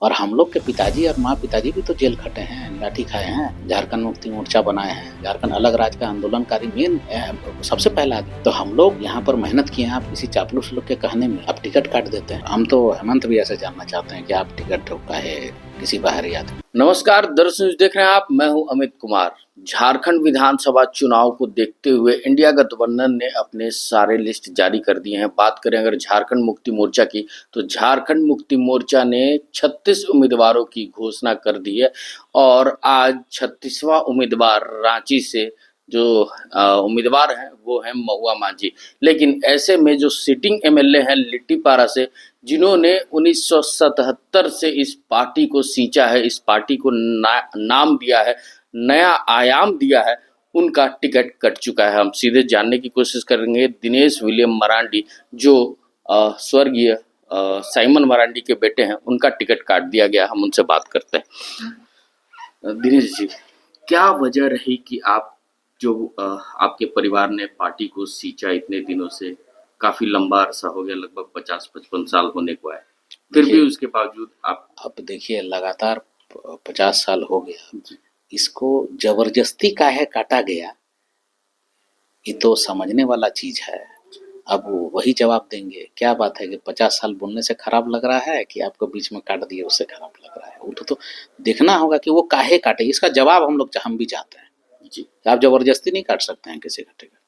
और हम लोग के पिताजी और माँ पिताजी भी तो जेल खटे हैं, लाठी खाए हैं, झारखंड मुक्ति मोर्चा बनाए हैं, झारखंड अलग राज्य का आंदोलनकारी मेन सबसे पहला आदमी। तो हम लोग यहाँ पर मेहनत किए हैं, आप किसी चापलूस लोग के कहने में आप टिकट काट देते हैं। हम तो हेमंत भी ऐसे जानना चाहते हैं कि आप टिकट काहे किसी बाहरी आदमी। नमस्कार दर्शक, न्यूज देख रहे हैं आप, मैं हूं अमित कुमार। झारखंड विधानसभा चुनाव को देखते हुए इंडिया गठबंधन ने अपने सारे लिस्ट जारी कर दिए हैं। बात करें अगर झारखंड मुक्ति मोर्चा की, तो झारखंड मुक्ति मोर्चा ने 36 उम्मीदवारों की घोषणा कर दी है और आज 36वां उम्मीदवार रांची से जो उम्मीदवार हैं वो हैं महुआ माझी। लेकिन ऐसे में जो सिटिंग एमएलए हैं लिट्टीपारा से, जिन्होंने 1977 से इस पार्टी को सींचा है, इस पार्टी को नाम दिया है, नया आयाम दिया है, उनका टिकट कट चुका है। हम सीधे जानने की कोशिश करेंगे दिनेश विलियम मरांडी, जो स्वर्गीय साइमन मरांडी के बेटे हैं, उनका टिकट काट दिया गया। हम उनसे बात करते हैं। दिनेश जी, क्या वजह रही कि आप जो आपके परिवार ने पार्टी को सींचा इतने दिनों से, काफी लंबा अरसा हो गया, लगभग 50-55 साल होने को है, फिर भी उसके बावजूद आप? अब देखिए, लगातार 50 साल हो गया, इसको जबरदस्ती काहे काटा गया, ये तो समझने वाला चीज है। अब वही जवाब देंगे। क्या बात है कि 50 साल बोलने से खराब लग रहा है कि आपको बीच में काट दिए उससे खराब लग रहा है? वो तो देखना होगा कि वो काहे काटे, इसका जवाब हम भी चाहते हैं जी। आप जबरदस्ती नहीं काट सकते हैं किसी का टिकट।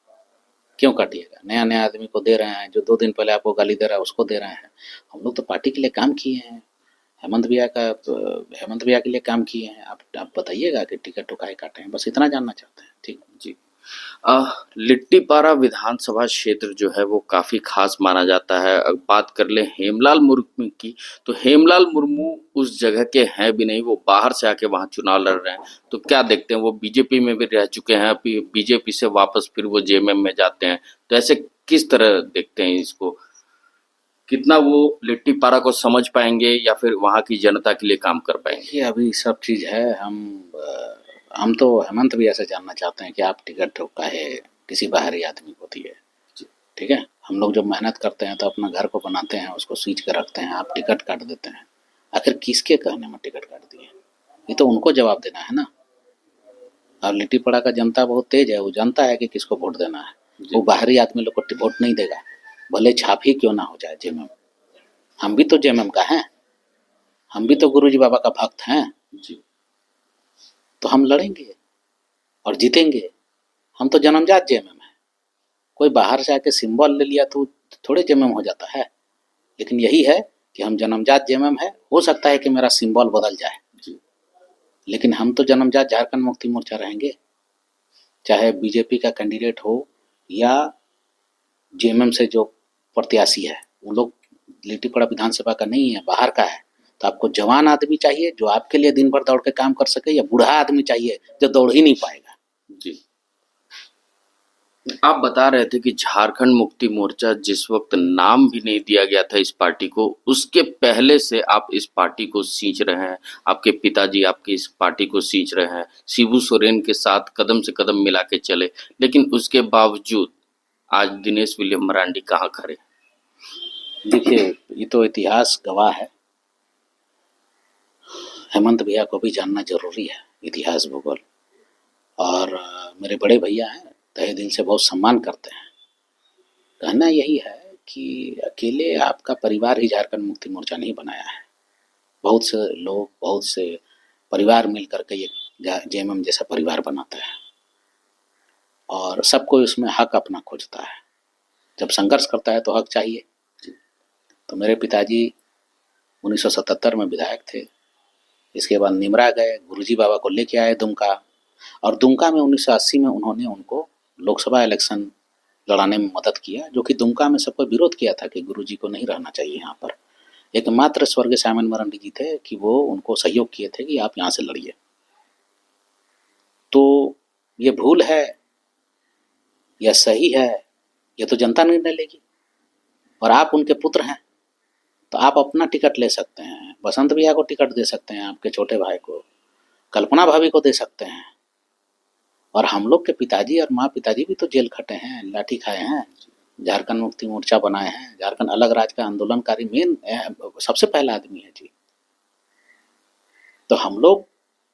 क्यों काटिएगा? नया नया आदमी को दे रहे हैं, जो 2 दिन पहले आपको गाली दे रहा है उसको दे रहे हैं। हम लोग तो पार्टी के लिए काम किए हैं, हेमंत भैया के लिए काम किए हैं। आप बताइएगा कि टिकट काहे काटे हैं, बस इतना जानना चाहते हैं। ठीक जी। लिट्टीपारा विधानसभा क्षेत्र जो है वो काफी खास माना जाता है। बात कर ले हेमलाल मुर्मू की, तो हेमलाल मुर्मू उस जगह के हैं भी नहीं, वो बाहर से आके वहां चुनाव लड़ रहे हैं। तो क्या देखते हैं, वो बीजेपी में भी रह चुके हैं, बीजेपी से वापस फिर वो जेएमएम में जाते हैं, तो ऐसे किस तरह देखते हैं इसको? कितना वो लिट्टीपारा को समझ पाएंगे या फिर वहां की जनता के लिए काम कर पाएंगे? ये अभी सब चीज है। हम तो हेमंत भैया से जानना चाहते हैं कि आप टिकट काहे किसी बाहरी आदमी को दिए। ठीक है, हम लोग जब मेहनत करते हैं तो अपना घर को बनाते हैं, उसको सींच के रखते हैं, आप टिकट काट देते हैं। आखिर किसके कहने में टिकट काट दिए? ये तो उनको जवाब देना है ना। और लिट्टीपाड़ा का जनता बहुत तेज है, वो जानता है कि किसको वोट देना है। वो बाहरी आदमी लोग को वोट नहीं देगा, भले छाप ही क्यों ना हो जाए जेएमएम। हम भी तो जेएमएम का हैं, हम भी तो गुरुजी बाबा का भक्त हैं जी। तो हम लड़ेंगे और जीतेंगे। हम तो जन्मजात जेएमएम है। कोई बाहर से आके सिंबल ले लिया तो थोड़े जेएमएम हो जाता है। लेकिन यही है कि हम जन्मजात जेएमएम है। हो सकता है कि मेरा सिंबल बदल जाए जी, लेकिन हम तो जन्मजात झारखंड मुक्ति मोर्चा रहेंगे। चाहे बीजेपी का कैंडिडेट हो या जेएमएम से जो प्रत्याशी है, वो लोग लिट्टीपाड़ा विधानसभा का नहीं है, बाहर का है। तो आपको जवान आदमी चाहिए जो आपके लिए दिन भर दौड़ के काम कर सके, या बूढ़ा आदमी चाहिए जो दौड़ ही नहीं पाएगा जी। आप बता रहे थे कि झारखंड मुक्ति मोर्चा जिस वक्त नाम भी नहीं दिया गया था इस पार्टी को, उसके पहले से आप इस पार्टी को सींच रहे हैं। आपके पिताजी आपकी इस पार्टी को सींच रहे हैं, शिबू सोरेन के साथ कदम से कदम मिला के चले, लेकिन उसके बावजूद आज दिनेश विलियम मरांडी कहाँ खड़े? देखिए, ये तो इतिहास गवाह है। हेमंत भैया को भी जानना जरूरी है इतिहास भूगोल। और मेरे बड़े भैया हैं, तहे दिल से बहुत सम्मान करते हैं। कहना यही है कि अकेले आपका परिवार ही झारखंड मुक्ति मोर्चा नहीं बनाया है। बहुत से लोग, बहुत से परिवार मिल करके ये जेएमएम जैसा परिवार बनाता है, और सबको इसमें हक अपना खोजता है। जब संघर्ष करता है तो हक चाहिए। तो मेरे पिताजी 1977 में विधायक थे। इसके बाद निमरा गए, गुरुजी बाबा को लेके आए दुमका, और दुमका में 1980 में उन्होंने उनको लोकसभा इलेक्शन लड़ाने में मदद किया, जो कि दुमका में सबको विरोध किया था कि गुरुजी को नहीं रहना चाहिए यहाँ पर। एकमात्र स्वर्गीय साइमन मरांडी जी थे कि वो उनको सहयोग किए थे कि आप यहाँ से लड़िए। तो ये भूल है या सही है, ये तो जनता निर्णय लेगी। और आप उनके पुत्र हैं, तो आप अपना टिकट ले सकते हैं। बसंत भैया को टिकट दे सकते हैं, आपके छोटे भाई को, कल्पना भाभी को दे सकते हैं। और हम लोग के पिताजी और माँ पिताजी भी तो जेल खटे हैं, लाठी खाए हैं, झारखंड मुक्ति मोर्चा बनाए हैं, झारखंड अलग राज्य का आंदोलनकारी मेन सबसे पहला आदमी है जी। तो हम लोग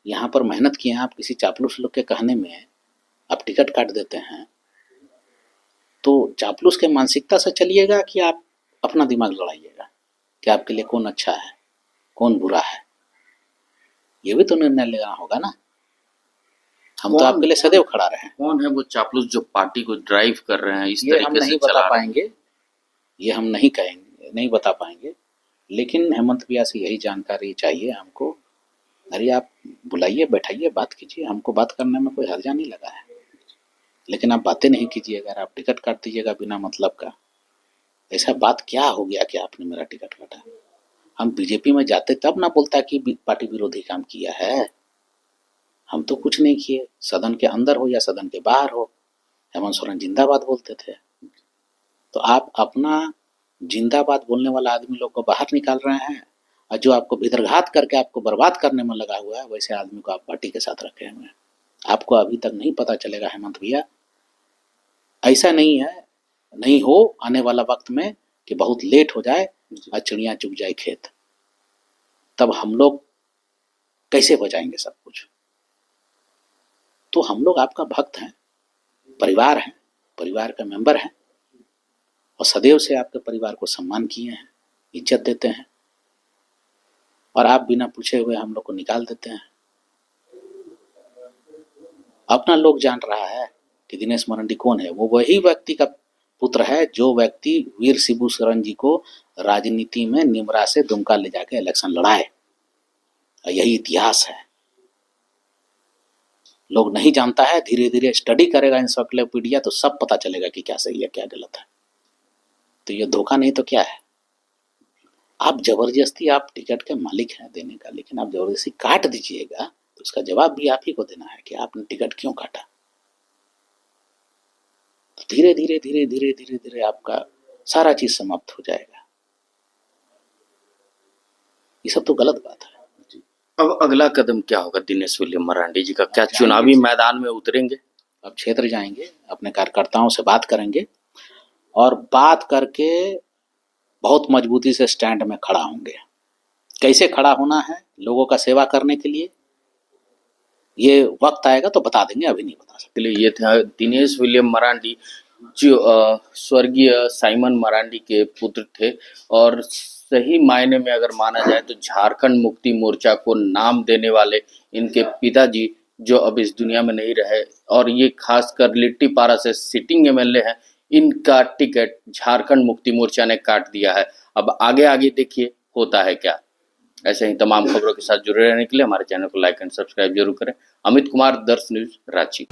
यहाँ पर मेहनत किए हैं, आप किसी चापलूस लोग के कहने में आप टिकट काट देते हैं, तो चापलूस के मानसिकता से चलिएगा कि आप अपना दिमाग लड़ाइएगा कि आपके लिए कौन अच्छा है कौन बुरा है, ये भी तो निर्णय लेना होगा ना। हम तो आपके लिए सदैव खड़ा रहे। कौन है वो चापलूस जो पार्टी को ड्राइव कर रहे हैं, इस ये हम तरीके से नहीं चला बता रहे हैं? पाएंगे, ये हम नहीं कहेंगे, नहीं बता पाएंगे, लेकिन हेमंत भैया से यही जानकारी चाहिए हमको। अरे आप बुलाइए, बैठाइए, बात कीजिए, हमको बात करने में कोई हर्जा नहीं लगा है, लेकिन आप बातें नहीं कीजिएगा, आप टिकट काट दीजिएगा बिना मतलब का। ऐसा बात क्या हो गया कि आपने मेरा टिकट काटा? हम बीजेपी में जाते तब ना बोलता कि पार्टी विरोधी काम किया है। हम तो कुछ नहीं किए, सदन के अंदर हो या सदन के बाहर हो, हेमंत सोरेन जिंदाबाद बोलते थे। तो आप अपना जिंदाबाद बोलने वाला आदमी लोग को बाहर निकाल रहे हैं, और जो आपको भीतरघात करके आपको बर्बाद करने में लगा हुआ है, वैसे आदमी को आप पार्टी के साथ रखे हुए हैं। आपको अभी तक नहीं पता चलेगा हेमंत भैया, ऐसा नहीं है, नहीं हो आने वाला वक्त में कि बहुत लेट हो जाए और चिड़िया चुग जाए खेत, तब हम लोग कैसे बचाएंगे सब कुछ। तो हम लोग आपका भक्त हैं, परिवार हैं, परिवार का मेंबर हैं, और सदैव से आपके परिवार को सम्मान किए हैं, इज्जत देते हैं, और आप बिना पूछे हुए हम लोग को निकाल देते हैं। अपना लोग जान रहा है कि दिनेश मरंडी कौन है। वो वही व्यक्ति का पुत्र है जो व्यक्ति वीर शिबू सोरेन जी को राजनीति में निमरा से दुमका ले जाके इलेक्शन लड़ाए, और यही इतिहास है। लोग नहीं जानता है, धीरे धीरे स्टडी करेगा इंसाइक्लोपीडिया तो सब पता चलेगा कि क्या सही है क्या गलत है। तो ये धोखा नहीं तो क्या है? आप जबरदस्ती, आप टिकट के मालिक हैं देने का, लेकिन आप जबरदस्ती काट दीजिएगा तो उसका जवाब भी आप ही को देना है कि आपने टिकट क्यों काटा। तो धीरे धीरे धीरे धीरे धीरे धीरे आपका सारा चीज समाप्त हो जाएगा। ये सब तो गलत बात है। अब अगला कदम क्या होगा दिनेश विलियम मरांडी जी का? क्या चुनावी मैदान में उतरेंगे? अब क्षेत्र जाएंगे, अपने कार्यकर्ताओं से बात करेंगे, और बात करके बहुत मजबूती से स्टैंड में खड़ा होंगे। कैसे खड़ा होना है लोगों का सेवा करने के लिए, ये वक्त आएगा तो बता देंगे, अभी नहीं बता सकते। ये था दिनेश विलियम मरांडी, जो स्वर्गीय साइमन मरांडी के पुत्र थे, और सही मायने में अगर माना जाए तो झारखंड मुक्ति मोर्चा को नाम देने वाले इनके पिताजी, जो अब इस दुनिया में नहीं रहे, और ये खासकर लिट्टीपारा से सिटिंग एमएलए हैं, इनका टिकट झारखंड मुक्ति मोर्चा ने काट दिया है। अब आगे आगे देखिए होता है क्या। ऐसे ही तमाम खबरों के साथ जुड़े रहने के लिए हमारे चैनल को लाइक एंड सब्सक्राइब जरूर करें। अमित कुमार, दर्श न्यूज, रांची।